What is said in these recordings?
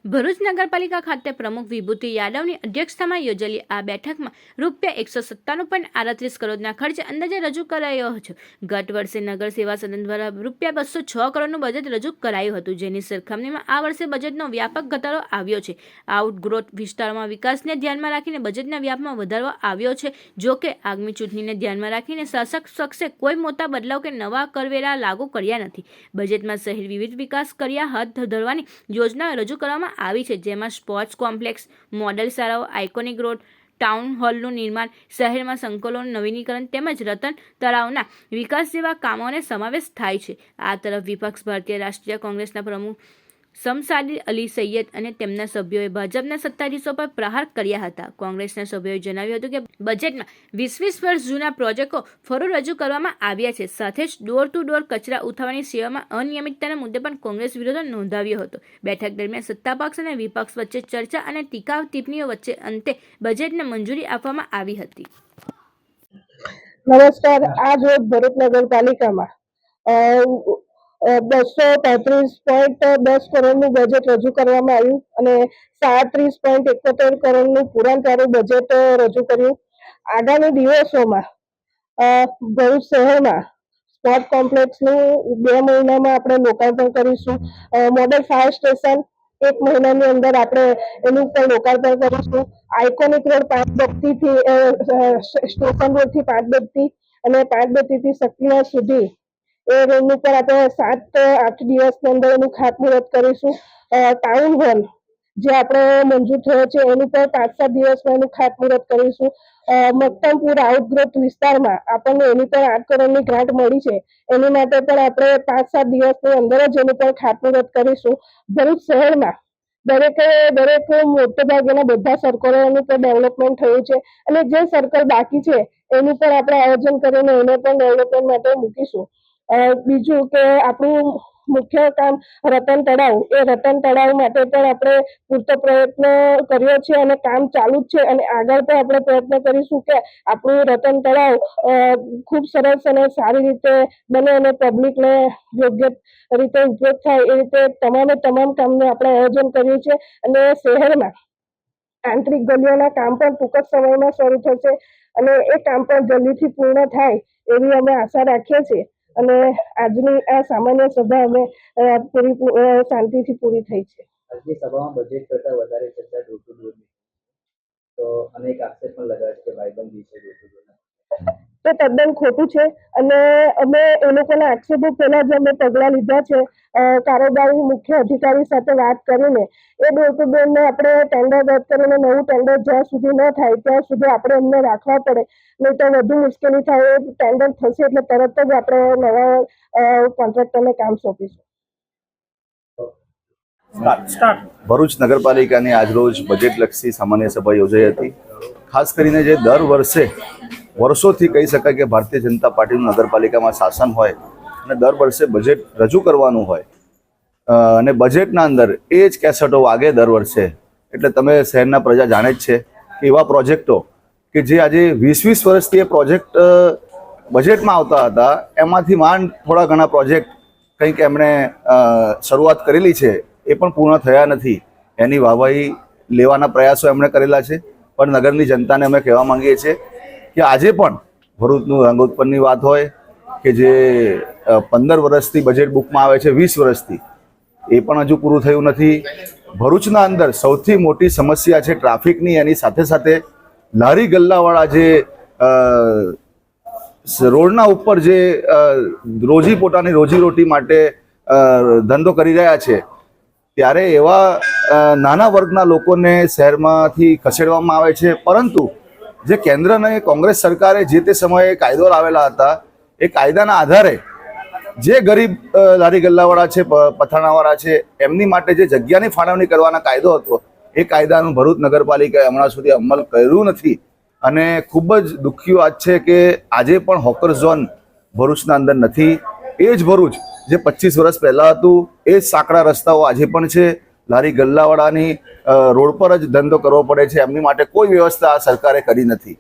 ભરૂચ નગરપાલિકા ખાતે પ્રમુખ વિભૂતિ યાદવની અધ્યક્ષતામાં યોજાયેલી આ બેઠકમાં ₹197.38 કરોડના ખર્ચે અંદાજે રજૂ કરાયો છે. ગત વર્ષે નગર સેવા સદન દ્વારા ₹206 કરોડનું બજેટ રજૂ કરાયું હતું, જેની સરખામણીમાં આ વર્ષે બજેટનો વ્યાપક ઘટાડો આવ્યો છે. આઉટગ્રોથ વિસ્તારોમાં વિકાસને ધ્યાનમાં રાખીને બજેટના વ્યાપમાં વધારો આવ્યો છે. જો કે આગામી ચૂંટણીને ધ્યાનમાં રાખીને શાસક પક્ષે કોઈ મોટા બદલાવ કે નવા કરવેરા લાગુ કર્યા નથી. બજેટમાં શહેર વિવિધ વિકાસ કાર્ય હાથ ધરવાની યોજના રજૂ કરવામાં આવી છે, જેમાં સ્પોર્ટ્સ કોમ્પ્લેક્સ, મોડેલ શાળાઓ, આઇકોનિક રોડ, ટાઉન હોલનું નિર્માણ, શહેરમાં સંકુલોનું નવીનીકરણ તેમજ રતન તળાવના વિકાસ જેવા કામોને સમાવેશ થાય છે. આ તરફ વિપક્ષ ભારતીય રાષ્ટ્રીય કોંગ્રેસના પ્રમુખ શમસાદી અલી સૈયદ અને તેમના સભ્યોએ ભાજપના સત્તાધીશો પર પ્રહાર કર્યા હતા. કોંગ્રેસના સભ્યોએ જણાવ્યું હતું કે બજેટમાં 20 વર્ષ જૂના પ્રોજેક્ટો ફરી રજૂ કરવામાં આવ્યા છે. સાથે જ ડોર ટુ ડોર કચરા ઉઠાવવાની સેવામાં અનિયમિતતાના મુદ્દે પણ કોંગ્રેસ વિરોધ નોંધાવ્યો હતો. બેઠક દરમિયાન સત્તાપક્ષ અને વિપક્ષ વચ્ચે ચર્ચા અને ટીકા ટિપ્પણીઓ વચ્ચે અંતે બજેટને મંજૂરી આપવામાં આવી હતી. નમસ્કાર. આજ રોજ ભરૂચ નગરપાલિકામાં 233.10 કરોડનું બજેટ રજૂ કરવામાં આવ્યું અને 37.71 કરોડનું પૂરણતારું બજેટ રજૂ કર્યું. આગામી દિવસોમાં ભરૂચ શહેરમાં સ્પોર્ટ કોમ્પ્લેક્સનું 2 મહિનામાં આપણે લોકાર્પણ કરીશું. મોડેલ ફાયર સ્ટેશન 1 મહિનાની અંદર આપણે એનું પણ લોકાર્પણ કરીશું. આઇકોનિક રોડ 5 બત્તીથી સ્ટેશન રોડથી 5 બત્તી અને 5 બત્તીથી શક્તિનાથ સુધી એ રોડનું પર આપણે 7-8 દિવસની અંદર એનું ખાતમુહૂર્ત કરીશું. ટાઉન હોલ જે આપણે મંજૂર થયો છે એનું પર 5-7 દિવસમાં એનું ખાતમુહૂર્ત કરીશું. મક્તમપુર આઉટગ્રોથ વિસ્તારમાં આપણને એની પર 8 કરોડની ગ્રાન્ટ મળી છે, એની માટે પણ આપણે 5-7 દિવસની અંદર જ એનું પર ખાતમુહૂર્ત કરીશું. ભરૂચ શહેરમાં દરેક મોટે ભાગેના બધા સર્કલોનું પણ ડેવલપમેન્ટ થયું છે અને જે સર્કલ બાકી છે એનું પણ આપણે આયોજન કરીને એને પણ ડેવલપમેન્ટ માટે મૂકીશું. બીજું કે આપણું મુખ્ય કામ રતન તળાવ, એ રતન તળાવ માટે પણ આપણે પૂરતો પ્રયત્ન કર્યો છે અને કામ ચાલુ જ છે અને આગળ પણ આપણે પ્રયત્ન કરીશું કે આપણું રતન તળાવ ખૂબ સરસ અને સારી રીતે બને અને પબ્લિકને યોગ્ય રીતે ઉપયોગ થાય એ રીતે તમામ કામને આપણે આયોજન કર્યું છે. અને શહેરમાં આંતરિક ગલીઓના કામ પણ ટૂંક જ સમયમાં શરૂ થશે અને એ કામ પણ જલ્દીથી પૂર્ણ થાય એવી અમે આશા રાખીએ છીએ. અને આજની આ સામાન્ય સભા અમે શાંતિથી પૂરી થઈ છે. આજની સભામાં બજેટ કરતા વધારે ચર્ચા ડોર ટુ ડોરની, તો અનેક આક્ષેપ પણ લગાવ્યા છે કે ભાઈબંધી છે ડોર ટુ ડોરના. તે તદ્દન ખોટું છે અને અમે એ લોકોના આક્ષેપો પહેલા જ અમે પગલાં લીધા છે. કારોબારી મુખ્ય અધિકારી સાથે વાત કરીને એ ડોર ટુ ડોરને આપણે ટેન્ડર રદ કરીને નવું ટેન્ડર જ્યાં સુધી ન થાય ત્યાં સુધી આપણે એમને રાખવા પડે, નહીં તો વધુ મુશ્કેલી થાય. એ ટેન્ડર થશે એટલે તરત જ આપણે નવા કોન્ટ્રાક્ટરને કામ સોંપીશું. ભરૂચ નગરપાલિકાની આજરોજ બજેટલક્ષી સામાન્ય સભા યોજાઈ હતી. ખાસ કરીને જે દર વર્ષોથી કહી શકાય કે ભારતીય જનતા પાર્ટીનું નગરપાલિકામાં શાસન હોય અને દર વર્ષે બજેટ રજૂ કરવાનું હોય અને બજેટના અંદર એ જ કેસેટો વાગે દર વર્ષે. એટલે તમે શહેરના પ્રજા જાણે જ છે કે એવા પ્રોજેક્ટો કે જે આજે 20 વર્ષથી એ પ્રોજેક્ટ બજેટમાં આવતા હતા, એમાંથી માંડ થોડા ઘણા પ્રોજેક્ટ કંઈક એમણે શરૂઆત કરેલી છે એ પણ પૂર્ણ થયા નથી. એની વાહવાહી લેવાના પ્રયાસો એમણે કરેલા છે, પણ નગરની જનતાને અમે કહેવા માંગીએ છીએ કે આજે પણ ભરૂચનું રંગોત્પન્નની વાત હોય કે જે 15 વર્ષથી બજેટ બુકમાં આવે છે, 20 વર્ષથી, એ પણ હજુ પૂરું થયું નથી. ભરૂચના અંદર સૌથી મોટી સમસ્યા છે ટ્રાફિકની. એની સાથે સાથે લારી ગલ્લાવાળા જે રોડના ઉપર જે પોતાની રોજીરોટી માટે ધંધો કરી રહ્યા છે, ત્યારે એવા નાના વર્ગના લોકોને શહેરમાંથી ખસેડવામાં આવે છે. પરંતુ જે કેન્દ્ર અને કોંગ્રેસ સરકારે જે તે સમયે કાયદો લાવેલા હતા, એ કાયદાના આધારે જે ગરીબ લારી ગલ્લાવાળા છે, પથાણાવાળા છે, એમની માટે જે જગ્યાની ફાળવણી કરવાના કાયદો હતો, એ કાયદાનું ભરૂચ નગરપાલિકાએ હમણાં સુધી અમલ કર્યું નથી. અને ખૂબ જ દુઃખી વાત છે કે આજે પણ હોકર ઝોન ભરૂચના અંદર નથી. એ જ ભરૂચ જે 25 વર્ષ પહેલાં હતું, એ જ સાંકડા રસ્તાઓ આજે પણ છે. લારી ગલ્લાવાળાની રોડ પર જ ધંધો કરવો પડે છે, એમની માટે કોઈ વ્યવસ્થા આ સરકારે કરી નથી.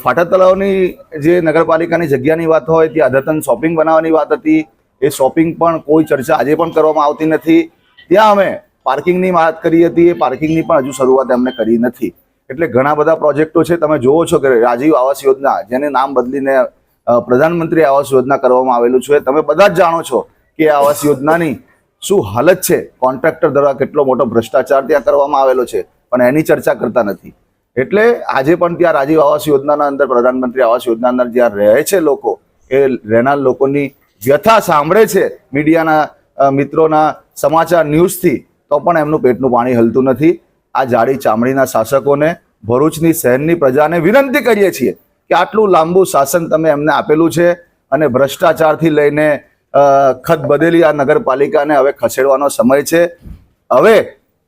ફાટા તળાવની જે નગરપાલિકાની જગ્યાની વાત હોય, ત્યાં અદ્યતન શોપિંગ બનાવવાની વાત હતી, એ શોપિંગ પણ કોઈ ચર્ચા આજે પણ કરવામાં આવતી નથી. ત્યાં અમે પાર્કિંગની વાત કરી હતી, એ પાર્કિંગની પણ હજુ શરૂઆત એમને કરી નથી. એટલે ઘણા બધા પ્રોજેક્ટો છે. તમે જોવો છો કે રાજીવ આવાસ યોજના, જેને નામ બદલીને પ્રધાનમંત્રી આવાસ યોજના કરવામાં આવેલું છે. તમે બધા જ જાણો છો કે આવાસ યોજનાની શું હાલત છે. કોન્ટ્રાક્ટર દ્વારા કેટલો મોટો ભ્રષ્ટાચાર ત્યાં કરવામાં આવેલો છે, પણ એની ચર્ચા કરતા નથી. એટલે આજે પણ ત્યાં રાજીવ આવાસ યોજનાના અંદર, પ્રધાનમંત્રી આવાસ યોજના અંદર જ્યાં રહે છે લોકો, એ રહેનાર લોકોની વ્યથા સાંભળે છે મીડિયાના મિત્રોના સમાચાર ન્યૂઝથી, તો પણ એમનું પેટનું પાણી હલતું નથી. આ જાડી ચામડીના શાસકોને, ભરૂચની શહેરની પ્રજાને વિનંતી કરીએ છીએ કે આટલું લાંબુ શાસન તમે એમને આપેલું છે અને ભ્રષ્ટાચારથી લઈને ખત બદલી આ નગરપાલિકાને હવે ખસેડવાનો સમય છે. હવે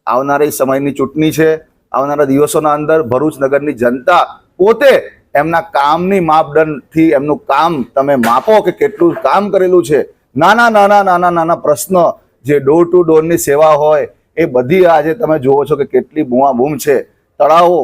આવનારી સમયની ચૂંટણી છે. આવનારા દિવસોના અંદર ભરૂચ નગરની જનતા પોતે એમના કામની માપદંડથી એમનું કામ તમે માપો કે કેટલું કામ કરેલું છે. નાના પ્રશ્નો જે ડોર ટુ ડોરની સેવા હોય એ બધી આજે તમે જુઓ છો કે કેટલી બૂમાબૂમ છે. તળાવો,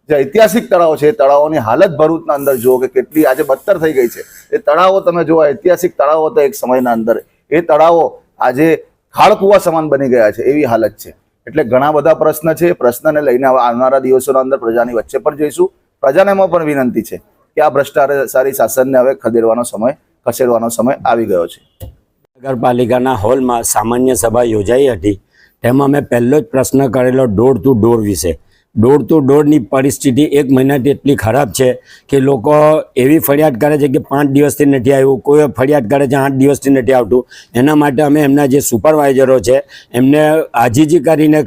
જે ઐતિહાસિક તળાવો છે, એ તળાવોની હાલત ભરૂચના અંદર જુઓ કે કેટલી આજે બદતર થઈ ગઈ છે. એ તળાવો તમે જુઓ, ઐતિહાસિક તળાવો હતા એક સમયના અંદર, એ તળાવો આજે ખાળકુવા સમાન બની ગયા છે, એવી હાલત છે. એટલે ઘણા બધા પ્રશ્ન છે. પ્રશ્નને લઈને આવનારા દિવસોના અંદર પ્રજાની વચ્ચે પણ જઈશું. પ્રજાને એમાં પણ વિનંતી છે કે આ ભ્રષ્ટાચારી શાસનને હવે ખસેડવાનો સમય આવી ગયો છે. નગરપાલિકાના હોલમાં સામાન્ય સભા યોજાઈ હતી. તેમાં મેં પહેલો જ પ્રશ્ન કરેલો ડોર ટુ ડોર વિશે. ડોર ટુ ડોરની પરિસ્થિતિ એક મહિનાથી એટલી ખરાબ છે કે લોકો એવી ફરિયાદ કરે છે કે 5 દિવસથી નથી આવ્યું, કોઈ ફરિયાદ કરે છે 8 દિવસથી નથી આવતું. એના માટે અમે એમના જે સુપરવાઇઝરો છે એમને આજીજી કરીને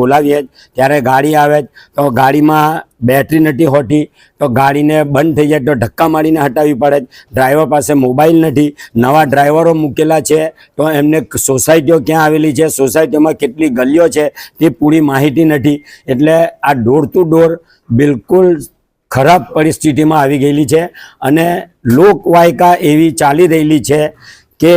બોલાવીએ. ત્યારે ગાડી આવે તો ગાડીમાં બેટરી નથી હોતી, તો ગાડીને બંધ થઈ જાય તો ધક્કા મારીને હટાવવી પડે. ડ્રાઈવર પાસે મોબાઈલ નથી. નવા ડ્રાઈવરો મૂકેલા છે તો એમને સોસાયટીઓ ક્યાં આવેલી છે, સોસાયટીઓમાં કેટલી ગલીઓ છે તે પૂરી માહિતી નથી. એટલે આ ડોર ટુ ડોર બિલકુલ ખરાબ પરિસ્થિતિમાં આવી ગયેલી છે અને લોકવાયકા એવી ચાલી રહેલી છે કે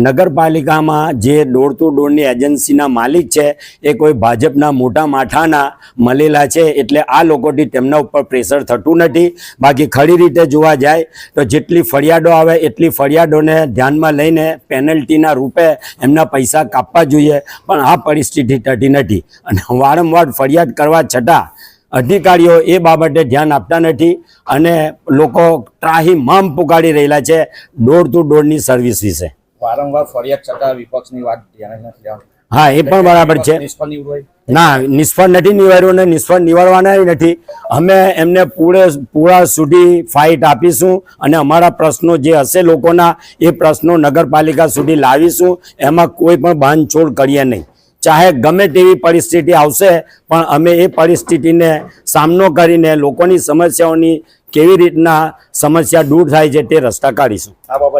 નગરપાલિકામાં જે ડોર ટુ ડોરની એજન્સીના માલિક છે એ કોઈ ભાજપના મોટા માથાના મળેલા છે. એટલે આ લોકોથી તેમના ઉપર પ્રેશર થતું નથી. બાકી ખરી રીતે જોવા જાય તો જેટલી ફરિયાદો આવે એટલી ફરિયાદોને ધ્યાનમાં લઈને પેનલ્ટીના રૂપે એમના પૈસા કાપવા જોઈએ, પણ આ પરિસ્થિતિ થતી નથી. અને વારંવાર ફરિયાદ કરવા છતાં અધિકારીઓ એ બાબતે ધ્યાન આપતા નથી અને લોકો ત્રાહિમામ પુકારી રહેલા છે ડોર ટુ ડોરની સર્વિસ વિશે. વારંવાર ફરિયાદ છતાં વિપક્ષની વાત ધ્યાને નથી આવતી. હા, એ પણ બરાબર છે. ના, નિષ્ફળ નથી નિવાર્યું અને નિષ્ફળ નિવારવાના નથી. અમે એમને પૂરા સુધી ફાઇટ આપીશું અને અમારા પ્રશ્નો જે હશે લોકોના એ પ્રશ્નો નગરપાલિકા સુધી લાવીશું. એમાં કોઈ પણ બાંધછોડ કરીએ નહીં. ચાહે ગમે તેવી પરિસ્થિતિ આવશે પણ અમે એ પરિસ્થિતિને સામનો કરીને લોકોની સમસ્યાઓની કેવી રીતના સમસ્યા દૂર થાય છે તે રસ્તા કાઢીશું. આ બાબતે